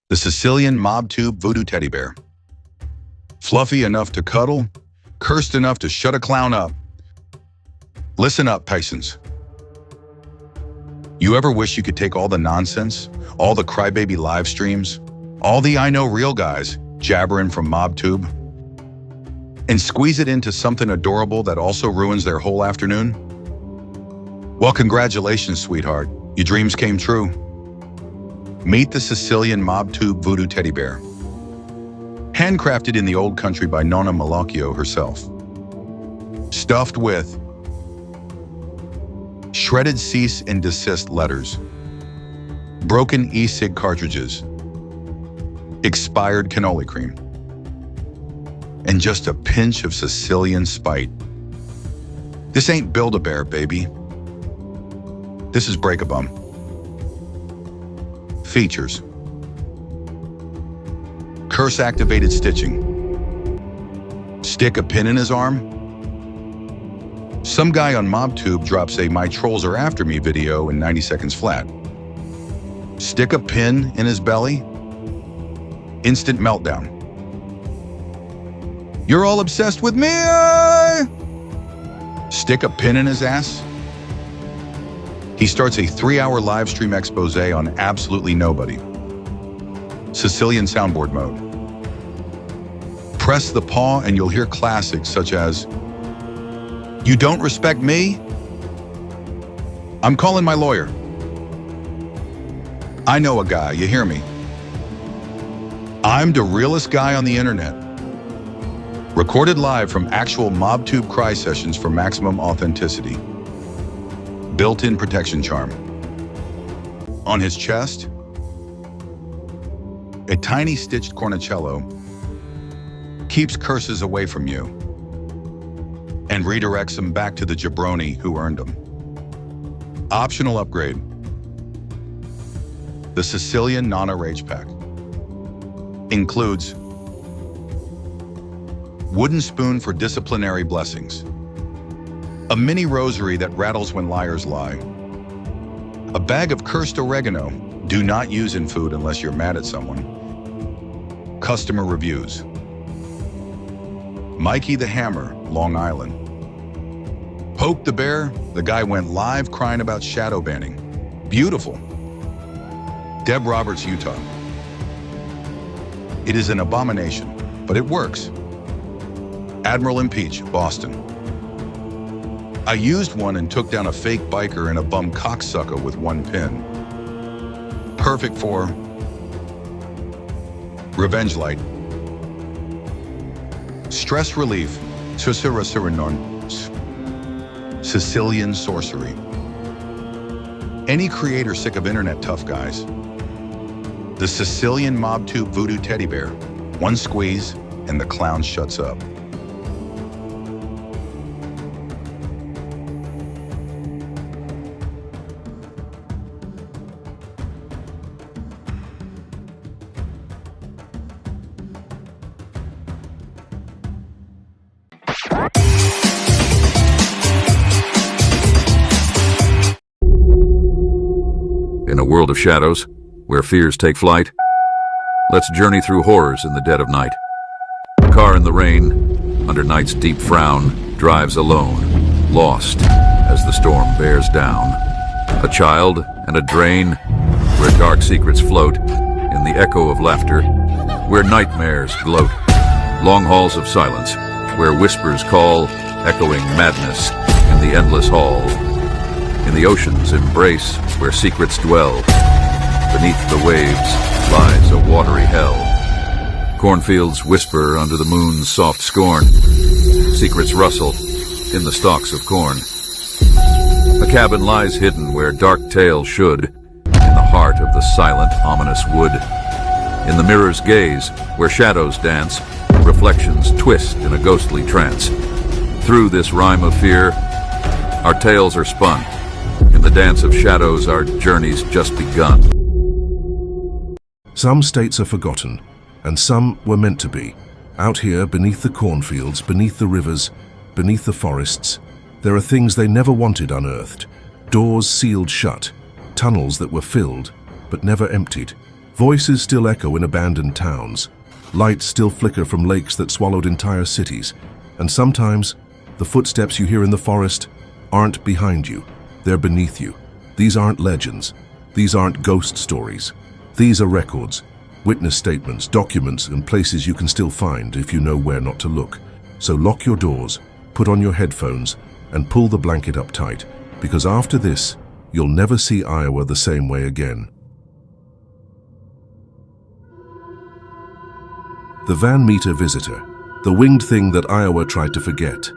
The Sicilian Mob Tube Voodoo Teddy Bear. Fluffy enough to cuddle, cursed enough to shut a clown up. Listen up, Pisons. You ever wish you could take all the nonsense, all the crybaby live streams, all the I know real guys jabbering from MobTube, and squeeze it into something adorable that also ruins their whole afternoon? Well, congratulations, sweetheart. Your dreams came true. Meet the Sicilian MobTube Voodoo Teddy Bear. Handcrafted in the old country by Nonna Malocchio herself. Stuffed with shredded cease and desist letters, broken e-cig cartridges, expired cannoli cream, and just a pinch of Sicilian spite. This ain't Build-A-Bear, baby. This is Break-A-Bum. Features: curse-activated stitching, stick a pin in his arm. Some guy on MobTube drops a "My Trolls Are After Me" video in 90 seconds flat. Stick a pin in his belly. Instant meltdown. You're all obsessed with me! Stick a pin in his ass. He starts a 3-hour live stream expose on absolutely nobody. Sicilian soundboard mode. Press the paw and you'll hear classics such as, "You don't respect me? I'm calling my lawyer. I know a guy, you hear me? I'm the realest guy on the internet." Recorded live from actual MobTube cry sessions for maximum authenticity. Built-in protection charm. On his chest, a tiny stitched cornicello keeps curses away from you and redirects them back to the jabroni who earned them. Optional upgrade: the Sicilian Nonna Rage Pack. Includes wooden spoon for disciplinary blessings, a mini rosary that rattles when liars lie, a bag of cursed oregano, do not use in food unless you're mad at someone, customer reviews, Mikey the Hammer, Long Island, Poke the Bear, the guy went live crying about shadow banning, beautiful, Deb Roberts, Utah. It is an abomination, but it works. Admiral Impeach, Boston. I used one and took down a fake biker and a bum cocksucker with one pin. Perfect for revenge light, stress relief, Sicilian sorcery. Any creator sick of internet tough guys. The Sicilian MobTube Voodoo Teddy Bear. One squeeze and the clown shuts up. In a world of shadows, where fears take flight, let's journey through horrors in the dead of night. A car in the rain, under night's deep frown, drives alone, lost as the storm bears down. A child and a drain, where dark secrets float, in the echo of laughter, where nightmares gloat. Long halls of silence, where whispers call, echoing madness in the endless hall. In the ocean's embrace, where secrets dwell, beneath the waves lies a watery hell. Cornfields whisper under the moon's soft scorn. Secrets rustle in the stalks of corn. A cabin lies hidden where dark tales should, in the heart of the silent, ominous wood. In the mirror's gaze, where shadows dance, reflections twist in a ghostly trance. Through this rhyme of fear, our tales are spun. In the dance of shadows, our journey's just begun. Some states are forgotten, and some were meant to be. Out here, beneath the cornfields, beneath the rivers, beneath the forests, there are things they never wanted unearthed. Doors sealed shut, tunnels that were filled, but never emptied. Voices still echo in abandoned towns. Lights still flicker from lakes that swallowed entire cities. And sometimes, the footsteps you hear in the forest aren't behind you, they're beneath you. These aren't legends. These aren't ghost stories. These are records, witness statements, documents, and places you can still find if you know where not to look. So lock your doors, put on your headphones, and pull the blanket up tight, because after this, you'll never see Iowa the same way again. The Van Meter Visitor, the winged thing that Iowa tried to forget.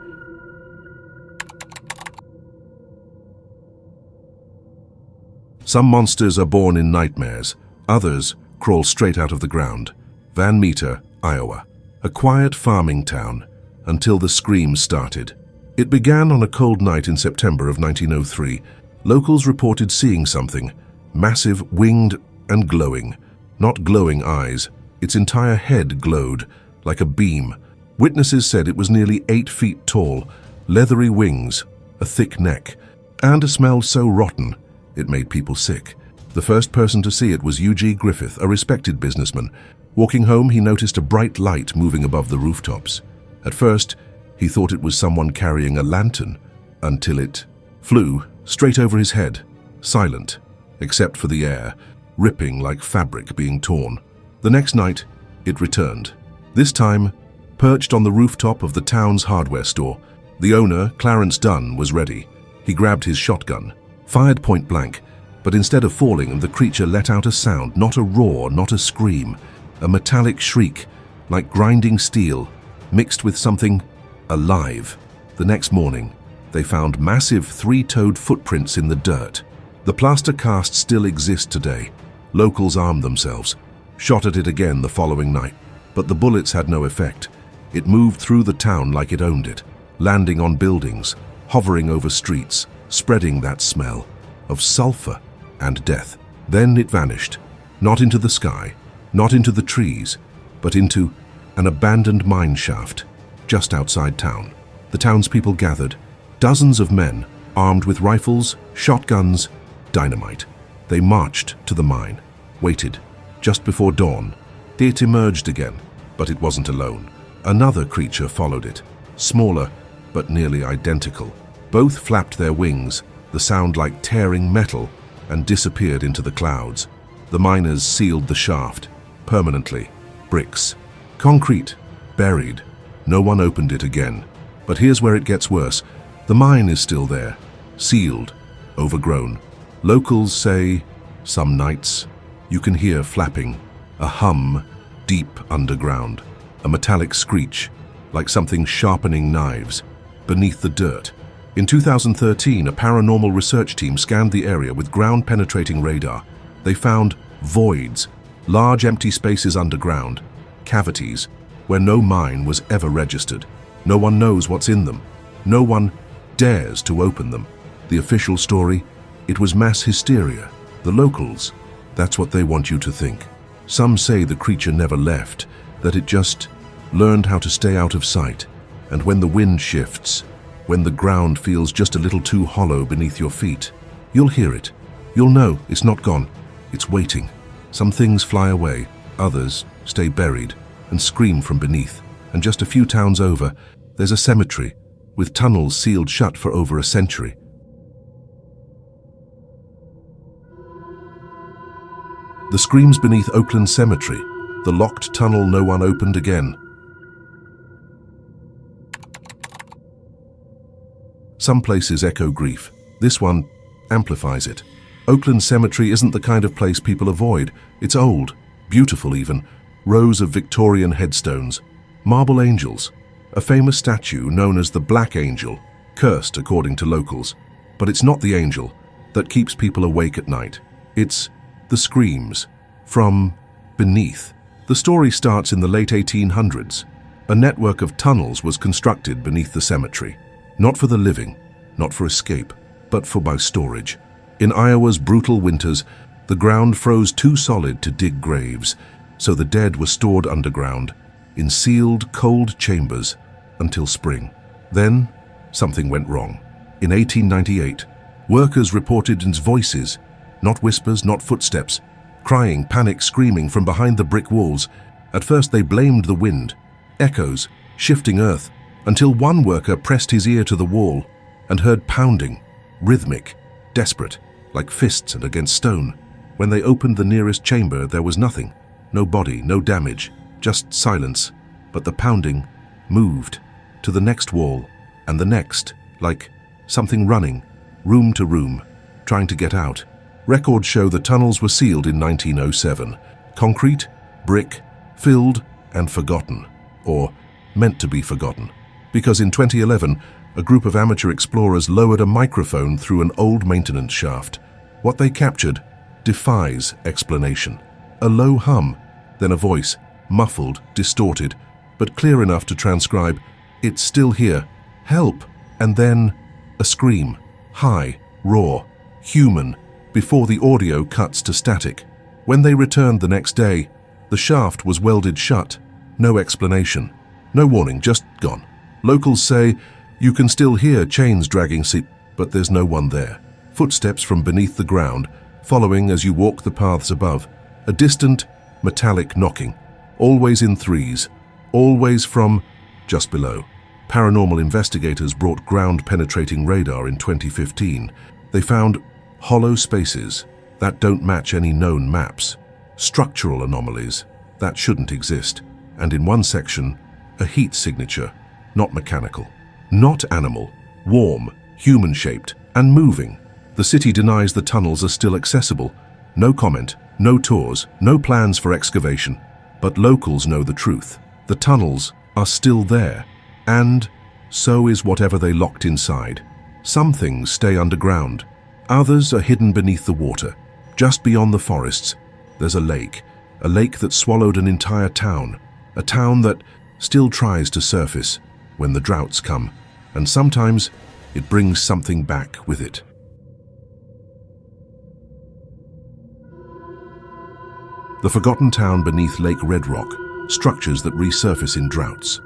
Some monsters are born in nightmares, others crawl straight out of the ground. Van Meter, Iowa, a quiet farming town, until the screams started. It began on a cold night in September of 1903. Locals reported seeing something, massive, winged, and glowing. Not glowing eyes, its entire head glowed, like a beam. Witnesses said it was nearly 8 feet tall, leathery wings, a thick neck, and a smell so rotten it made people sick. The first person to see it was Eugene Griffith, a respected businessman. Walking home, he noticed a bright light moving above the rooftops. At first, he thought it was someone carrying a lantern, until it flew straight over his head, silent, except for the air, ripping like fabric being torn. The next night, it returned. This time, perched on the rooftop of the town's hardware store. The owner, Clarence Dunn, was ready. He grabbed his shotgun, fired point blank, but instead of falling, the creature let out a sound, not a roar, not a scream, a metallic shriek, like grinding steel, mixed with something alive. The next morning, they found massive 3-toed footprints in the dirt. The plaster casts still exist today. Locals armed themselves, shot at it again the following night, but the bullets had no effect. It moved through the town like it owned it, landing on buildings, hovering over streets, spreading that smell of sulfur and death. Then it vanished, not into the sky, not into the trees, but into an abandoned mine shaft just outside town. The townspeople gathered, dozens of men armed with rifles, shotguns, dynamite. They marched to the mine, waited. Just before dawn, it emerged again, but it wasn't alone. Another creature followed it, smaller but nearly identical. Both flapped their wings, the sound like tearing metal, and disappeared into the clouds. The miners sealed the shaft, permanently. Bricks. Concrete. Buried. No one opened it again. But here's where it gets worse. The mine is still there, sealed, overgrown. Locals say, some nights, you can hear flapping, a hum deep underground, a metallic screech, like something sharpening knives, beneath the dirt. In 2013, a paranormal research team scanned the area with ground-penetrating radar. They found voids, large empty spaces underground, cavities, where no mine was ever registered. No one knows what's in them. No one dares to open them. The official story? It was mass hysteria. The locals, that's what they want you to think. Some say the creature never left, that it just learned how to stay out of sight. And when the wind shifts, when the ground feels just a little too hollow beneath your feet, you'll hear it. You'll know it's not gone. It's waiting. Some things fly away, others stay buried and scream from beneath. And just a few towns over, there's a cemetery with tunnels sealed shut for over a century. The screams beneath Oakland Cemetery, the locked tunnel no one opened again. Some places echo grief. This one amplifies it. Oakland Cemetery isn't the kind of place people avoid. It's old, beautiful even, rows of Victorian headstones, marble angels, a famous statue known as the Black Angel, cursed according to locals. But it's not the angel that keeps people awake at night. It's the screams from beneath. The story starts in the late 1800s. A network of tunnels was constructed beneath the cemetery, not for the living, not for escape, but for storage. In Iowa's brutal winters, the ground froze too solid to dig graves, so the dead were stored underground, in sealed, cold chambers, until spring. Then, something went wrong. In 1898, workers reported voices, not whispers, not footsteps, crying, panic, screaming from behind the brick walls. At first they blamed the wind, echoes, shifting earth, until one worker pressed his ear to the wall and heard pounding, rhythmic, desperate, like fists and against stone. When they opened the nearest chamber, there was nothing. No body, no damage, just silence. But the pounding moved to the next wall and the next, like something running, room to room, trying to get out. Records show the tunnels were sealed in 1907. Concrete, brick, filled and forgotten, or meant to be forgotten. Because in 2011, a group of amateur explorers lowered a microphone through an old maintenance shaft. What they captured defies explanation. A low hum, then a voice, muffled, distorted, but clear enough to transcribe, "It's still here, help," and then a scream, high, raw, human, before the audio cuts to static. When they returned the next day, the shaft was welded shut. No explanation. No warning, just gone. Locals say you can still hear chains dragging but there's no one there. Footsteps from beneath the ground, following as you walk the paths above. A distant, metallic knocking, always in threes, always from just below. Paranormal investigators brought ground-penetrating radar in 2015. They found hollow spaces that don't match any known maps, structural anomalies that shouldn't exist, and in one section, a heat signature, not mechanical, not animal, warm, human-shaped, and moving. The city denies the tunnels are still accessible. No comment, no tours, no plans for excavation. But locals know the truth. The tunnels are still there, and so is whatever they locked inside. Some things stay underground. Others are hidden beneath the water. Just beyond the forests, there's a lake that swallowed an entire town, a town that still tries to surface when the droughts come, and sometimes it brings something back with it. The forgotten town beneath Lake Red Rock, structures that resurface in droughts.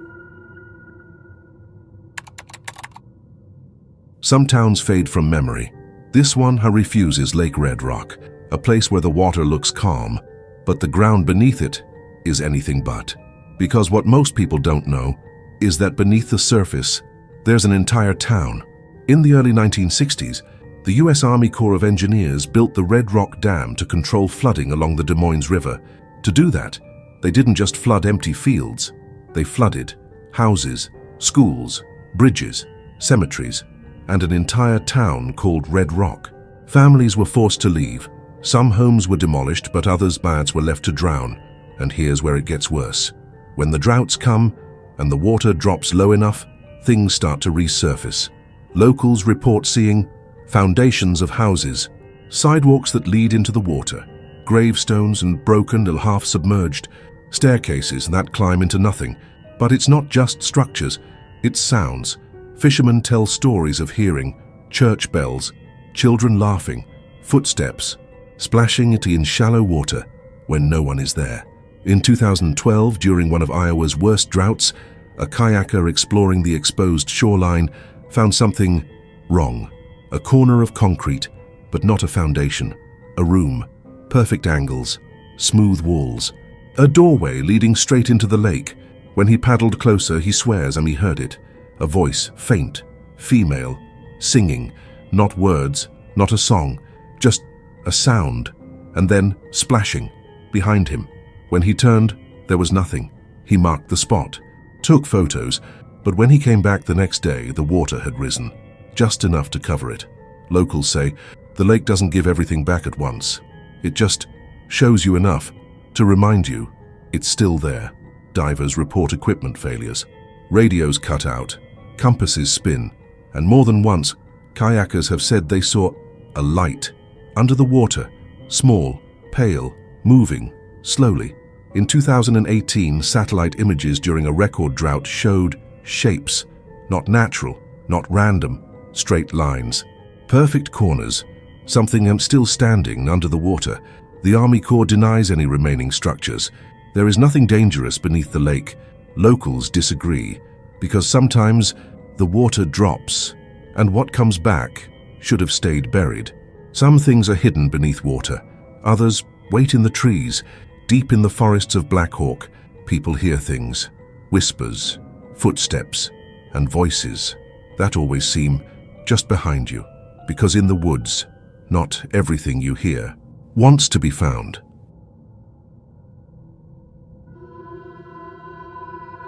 Some towns fade from memory. This one refuses Lake Red Rock, a place where the water looks calm, but the ground beneath it is anything but. Because what most people don't know is that beneath the surface, there's an entire town. In the early 1960s, the U.S. Army Corps of Engineers built the Red Rock Dam to control flooding along the Des Moines River. To do that, they didn't just flood empty fields. They flooded houses, schools, bridges, cemeteries, and an entire town called Red Rock. Families were forced to leave. Some homes were demolished, but others' bads were left to drown. And here's where it gets worse. When the droughts come and the water drops low enough, things start to resurface. Locals report seeing foundations of houses, sidewalks that lead into the water, gravestones and broken or half-submerged, staircases that climb into nothing. But it's not just structures, it's sounds. Fishermen tell stories of hearing church bells, children laughing, footsteps, splashing in shallow water when no one is there. In 2012, during one of Iowa's worst droughts, a kayaker exploring the exposed shoreline found something wrong. A corner of concrete, but not a foundation. A room, perfect angles, smooth walls. A doorway leading straight into the lake. When he paddled closer, he swears he heard it. A voice, faint, female, singing, not words, not a song, just a sound, and then splashing behind him. When he turned, there was nothing. He marked the spot, took photos, but when he came back the next day, the water had risen, just enough to cover it. Locals say the lake doesn't give everything back at once. It just shows you enough to remind you it's still there. Divers report equipment failures. Radios cut out, compasses spin, and more than once, kayakers have said they saw a light under the water, small, pale, moving, slowly. In 2018, satellite images during a record drought showed shapes, not natural, not random, straight lines. Perfect corners, something still standing under the water. The Army Corps denies any remaining structures. There is nothing dangerous beneath the lake. Locals disagree, because sometimes the water drops, and what comes back should have stayed buried. Some things are hidden beneath water, others Wait in the trees. Deep in the forests of Black Hawk, people hear things. Whispers, footsteps, and voices that always seem just behind you. Because in the woods, not everything you hear wants to be found.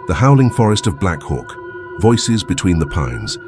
The howling forest of Black Hawk, voices between the pines.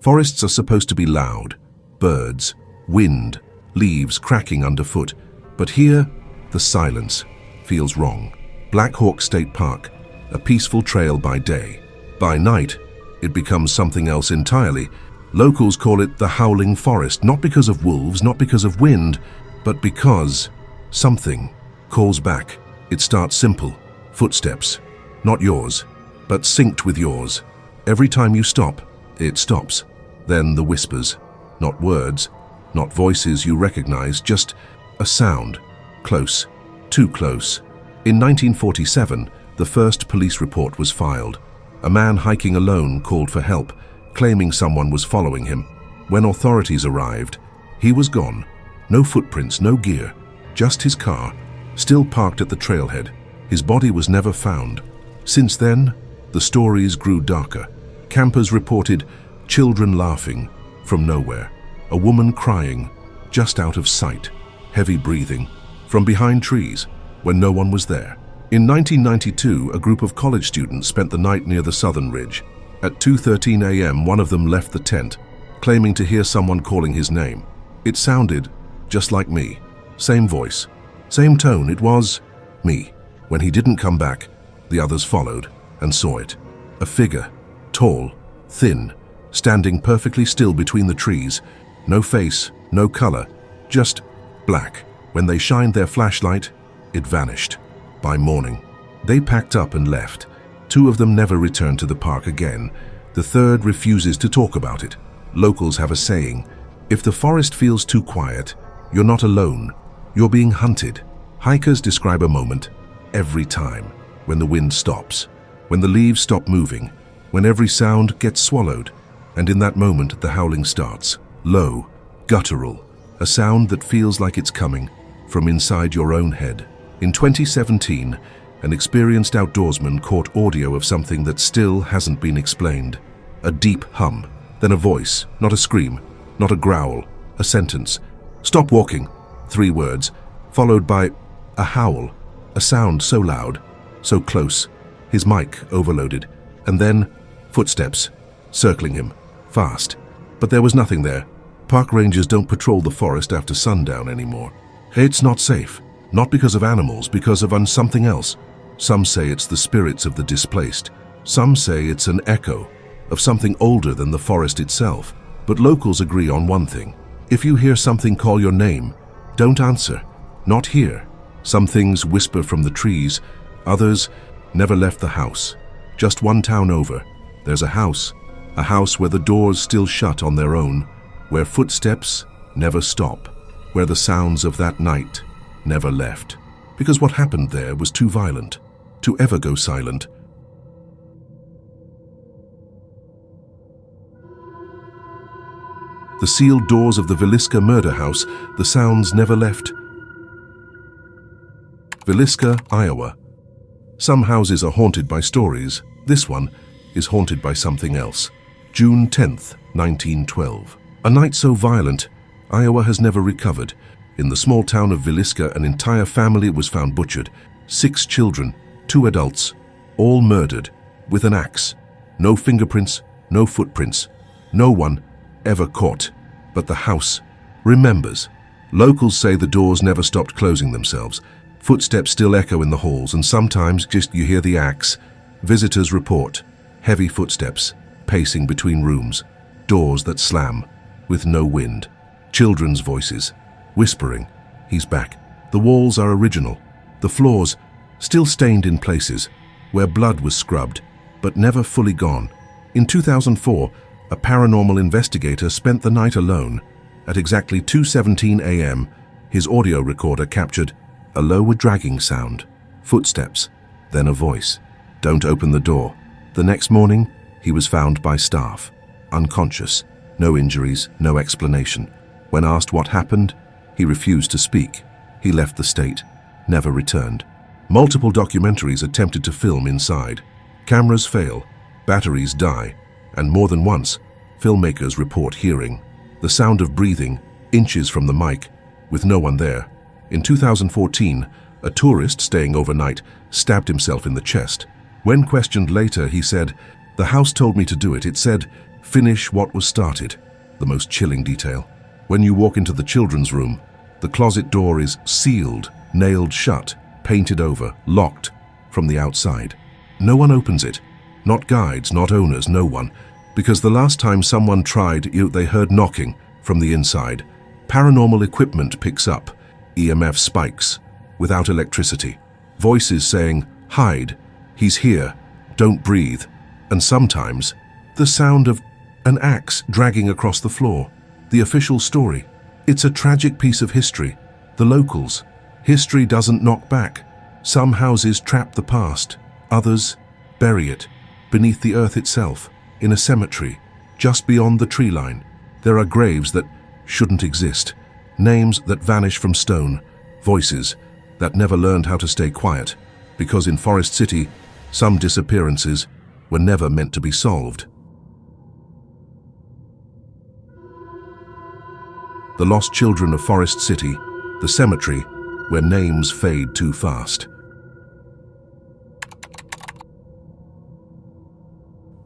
Forests are supposed to be loud, birds, wind, leaves cracking underfoot, but here, the silence feels wrong. Black Hawk State Park, a peaceful trail by day. By night, it becomes something else entirely. Locals call it the Howling Forest, not because of wolves, not because of wind, but because something calls back. It starts simple, footsteps, not yours, but synced with yours. Every time you stop, it stops. Then the whispers, not words, not voices you recognize, just a sound, close, too close. In 1947, the first police report was filed. A man hiking alone called for help, claiming someone was following him. When authorities arrived, he was gone. No footprints, no gear, just his car, still parked at the trailhead. His body was never found. Since then, the stories grew darker. Campers reported children laughing from nowhere, a woman crying just out of sight, heavy breathing from behind trees when no one was there. In 1992, a group of college students spent the night near the Southern Ridge. At 2:13 a.m., one of them left the tent, claiming to hear someone calling his name. It sounded just like me. Same voice, same tone. It was me. When he didn't come back, the others followed and saw it. A figure, tall, thin, standing perfectly still between the trees. No face, no color, just black. When they shined their flashlight, it vanished. By morning, they packed up and left. Two of them never returned to the park again. The third refuses to talk about it. Locals have a saying, if the forest feels too quiet, you're not alone, you're being hunted. Hikers describe a moment every time, when the wind stops, when the leaves stop moving, when every sound gets swallowed, and in that moment the howling starts. Low, guttural, a sound that feels like it's coming from inside your own head. In 2017, an experienced outdoorsman caught audio of something that still hasn't been explained. A deep hum, then a voice, not a scream, not a growl, a sentence. Stop walking, 3 words, followed by a howl, a sound so loud, so close, his mic overloaded, and then footsteps, circling him, fast. But there was nothing there. Park rangers don't patrol the forest after sundown anymore. It's not safe. Not because of animals, because of something else. Some say it's the spirits of the displaced. Some say it's an echo of something older than the forest itself. But locals agree on one thing. If you hear something call your name, don't answer. Not here. Some things whisper from the trees. Others never left the house. Just one town over, there's a house where the doors still shut on their own, where footsteps never stop, where the sounds of that night never left, because what happened there was too violent to ever go silent. The sealed doors of the Villisca murder house, the sounds never left. Villisca, Iowa. Some houses are haunted by stories. This one is haunted by something else. June 10th, 1912. A night so violent, Iowa has never recovered. In the small town of Villisca, an entire family was found butchered. 6 children, 2 adults, all murdered with an axe. No fingerprints, no footprints. No one ever caught. But the house remembers. Locals say the doors never stopped closing themselves. Footsteps still echo in the halls, and sometimes just you hear the axe. Visitors report heavy footsteps pacing between rooms, doors that slam with no wind. Children's voices whispering, he's back. The walls are original. The floors still stained in places where blood was scrubbed, but never fully gone. In 2004, a paranormal investigator spent the night alone. At exactly 2:17 a.m., his audio recorder captured a low dragging sound, footsteps, then a voice. Don't open the door. The next morning, he was found by staff, unconscious, no injuries, no explanation. When asked what happened, he refused to speak. He left the state, never returned. Multiple documentaries attempted to film inside. Cameras fail, batteries die, and more than once, filmmakers report hearing the sound of breathing inches from the mic, with no one there. In 2014, a tourist staying overnight stabbed himself in the chest. When questioned later, he said, "The house told me to do it. It said, finish what was started." The most chilling detail. When you walk into the children's room, the closet door is sealed, nailed shut, painted over, locked from the outside. No one opens it. Not guides, not owners, no one. Because the last time someone tried, they heard knocking from the inside. Paranormal equipment picks up. EMF spikes. Without electricity. Voices saying, "Hide, he's here, don't breathe." And sometimes, the sound of an axe dragging across the floor. The official story. It's a tragic piece of history. The locals. History doesn't knock back. Some houses trap the past. Others bury it. Beneath the earth itself. In a cemetery. Just beyond the tree line. There are graves that shouldn't exist. Names that vanish from stone. Voices that never learned how to stay quiet. Because in Forest City, some disappearances were never meant to be solved. The Lost Children of Forest City, the cemetery where names fade too fast.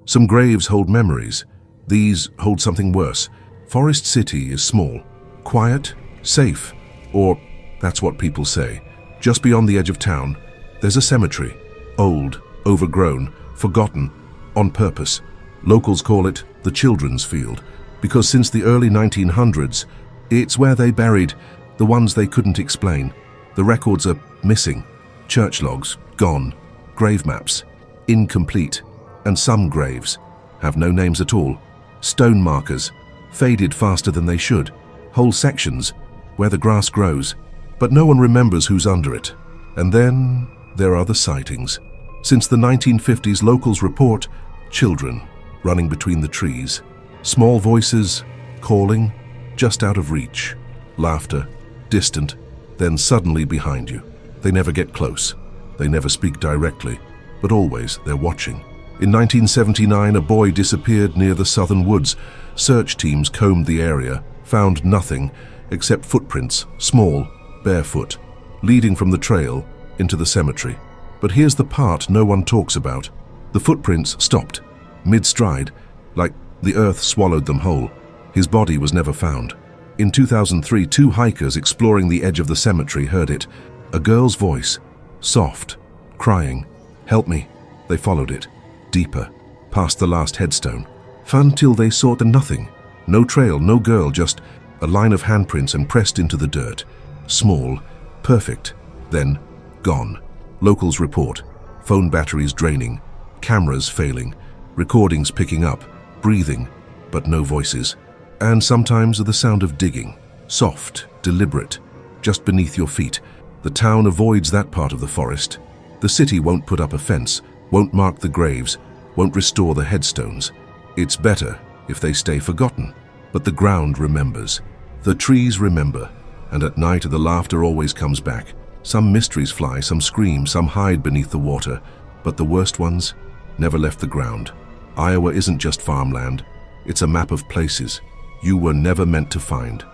Some graves hold memories. These hold something worse. Forest City is small, quiet, safe, or that's what people say. Just beyond the edge of town, there's a cemetery. Old, overgrown, forgotten, on purpose. Locals call it the Children's Field, because since the early 1900s, it's where they buried the ones they couldn't explain. The records are missing. Church logs, gone. Grave maps, incomplete. And some graves have no names at all. Stone markers, faded faster than they should. Whole sections where the grass grows, but no one remembers who's under it. And then there are the sightings. Since the 1950s, locals report children running between the trees. Small voices calling, just out of reach. Laughter, distant, then suddenly behind you. They never get close. They never speak directly, but always they're watching. In 1979, a boy disappeared near the southern woods. Search teams combed the area, found nothing except footprints, small, barefoot, leading from the trail into the cemetery. But here's the part no one talks about. The footprints stopped, mid-stride, like the earth swallowed them whole. His body was never found. In 2003, 2 hikers exploring the edge of the cemetery heard it. A girl's voice, soft, crying, "Help me." They followed it, deeper, past the last headstone, until they saw nothing. No trail, no girl, just a line of handprints and pressed into the dirt. Small, perfect, then gone. Locals report, phone batteries draining, cameras failing, recordings picking up, breathing, but no voices. And sometimes the sound of digging, soft, deliberate, just beneath your feet. The town avoids that part of the forest. The city won't put up a fence, won't mark the graves, won't restore the headstones. It's better if they stay forgotten. But the ground remembers. The trees remember. And at night the laughter always comes back. Some mysteries fly, some scream, some hide beneath the water. But the worst ones never left the ground. Iowa isn't just farmland. It's a map of places you were never meant to find.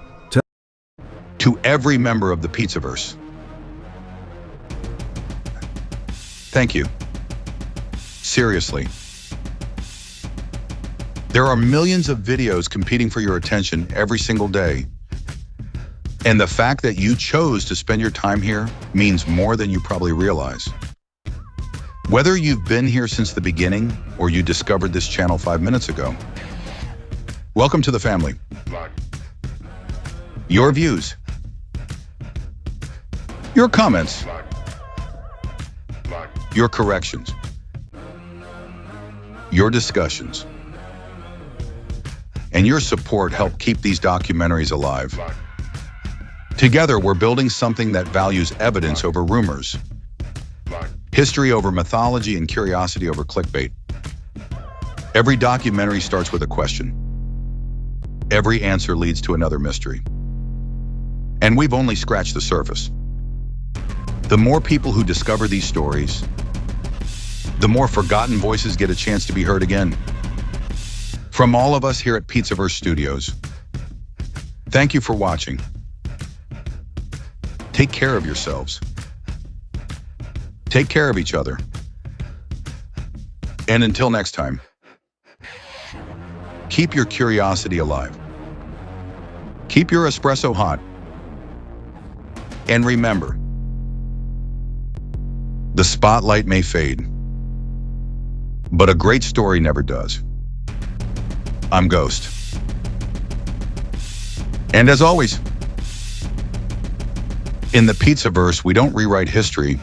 To every member of the Pizzaverse, thank you. Seriously. There are millions of videos competing for your attention every single day. And the fact that you chose to spend your time here means more than you probably realize. Whether you've been here since the beginning or you discovered this channel 5 minutes ago, welcome to the family. Your views, your comments, your corrections, your discussions, and your support help keep these documentaries alive. Together, we're building something that values evidence over rumors, history over mythology, and curiosity over clickbait. Every documentary starts with a question. Every answer leads to another mystery. And we've only scratched the surface. The more people who discover these stories, the more forgotten voices get a chance to be heard again. From all of us here at Pizzaverse Studios, thank you for watching. Take care of yourselves. Take care of each other. And until next time, keep your curiosity alive. Keep your espresso hot. And remember, the spotlight may fade, but a great story never does. I'm Ghost. And as always, in the Pizzaverse, we don't rewrite history,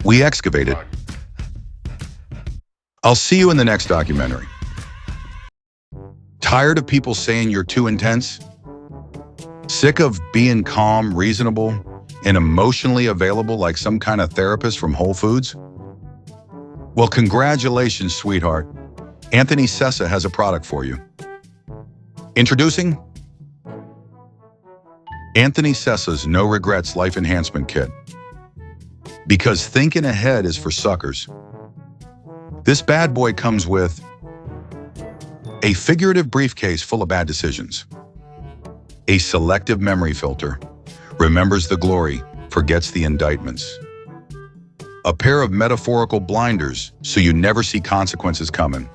we excavate it. I'll see you in the next documentary. Tired of people saying you're too intense? Sick of being calm, reasonable, and emotionally available like some kind of therapist from Whole Foods? Well, congratulations, sweetheart. Anthony Sessa has a product for you. Introducing Anthony Sessa's No Regrets Life Enhancement Kit. Because thinking ahead is for suckers. This bad boy comes with a figurative briefcase full of bad decisions, a selective memory filter, remembers the glory, forgets the indictments, a pair of metaphorical blinders so you never see consequences coming,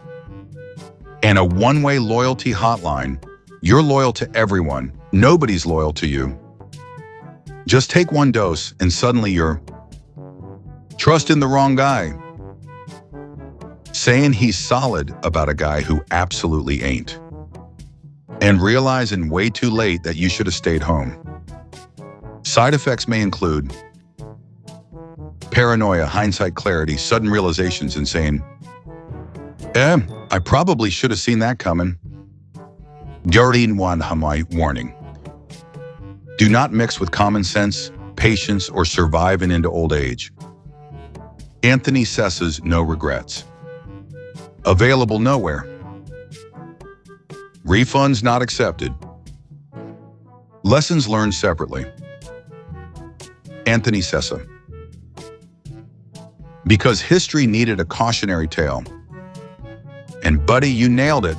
and a one-way loyalty hotline. You're loyal to everyone, nobody's loyal to you. Just take one dose and suddenly you're trusting the wrong guy, saying he's solid about a guy who absolutely ain't, and realizing way too late that you should have stayed home. Side effects may include paranoia, hindsight clarity, sudden realizations, and saying, I probably should have seen that coming. During one Hamai warning. Do not mix with common sense, patience, or surviving into old age. Anthony Sessa's No Regrets. Available nowhere. Refunds not accepted. Lessons learned separately. Anthony Sessa. Because history needed a cautionary tale. And buddy, you nailed it.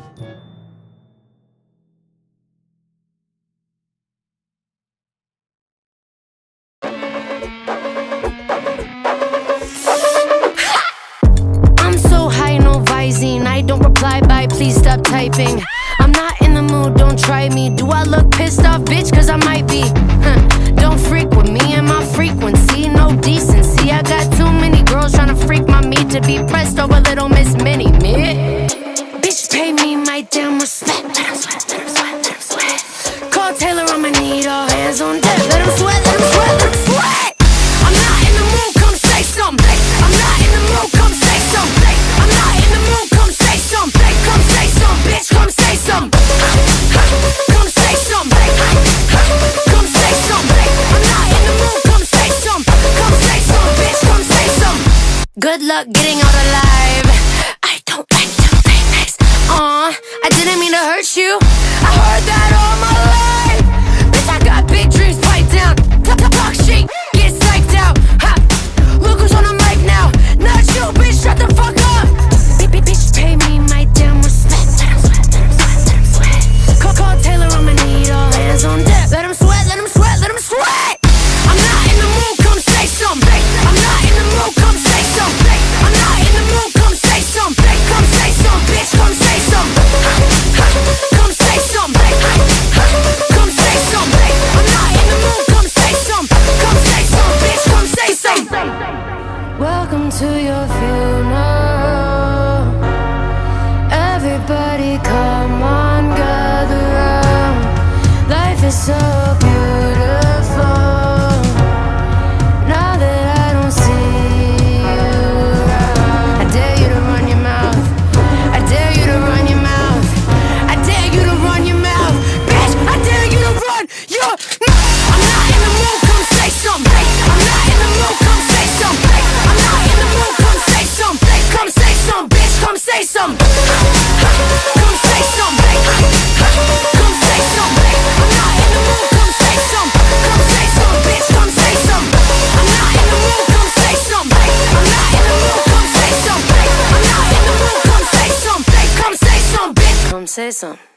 I don't reply by, please stop typing. I'm not in the mood, don't try me. Do I look pissed off, bitch? Cause I might be. Don't freak with me and my frequency. No decency, I got too many girls trying to freak my meat to be pressed over little Miss Mini Me. Bitch, pay me my damn respect. Let him sweat, let him sweat, let him sweat. Call Taylor, I'ma need all hands on deck. Let him sweat, let him sweat, let him sweat. I'm not in the mood, come say something. I'm not in the mood, come say something. I'm not in the mood, come say something. Come say something, bitch, come say something. Come say something. Come say something. I'm not in the mood, come say something. Come say something, bitch, come say something. Good luck getting out alive. I don't like to play nice. I didn't mean to hurt you. I heard that all my life. Bitch, I got big dreams, pipe down. Talk shit, get psyched out. Ha. Look who's on the mic now. Not you, bitch, shut the fuck up. Bitch, pay me my damn respect. Let him sweat, let him sweat, let him sweat. Call Taylor, I'ma need all hands on deck. Let him sweat, let him sweat, let him sweat. I'm not in the mood, come say something. I'm not in the mood, come say something. I'm not in the mood, come say something. Come say something, bitch, come say something. Come say something. Come say something. I'm not in the mood, come say something. Come say something, bitch, come say something. Welcome to your funeral. Everybody come on, gather round. Life is so beautiful. Now that I don't see you around, I dare you to run your mouth. I dare you to run your mouth. I dare you to run your mouth. Bitch, I dare you to run your mouth. I'm not in the mood, come say something. I'm not in the mood, come say something. I'm not in the mood, come Come say something.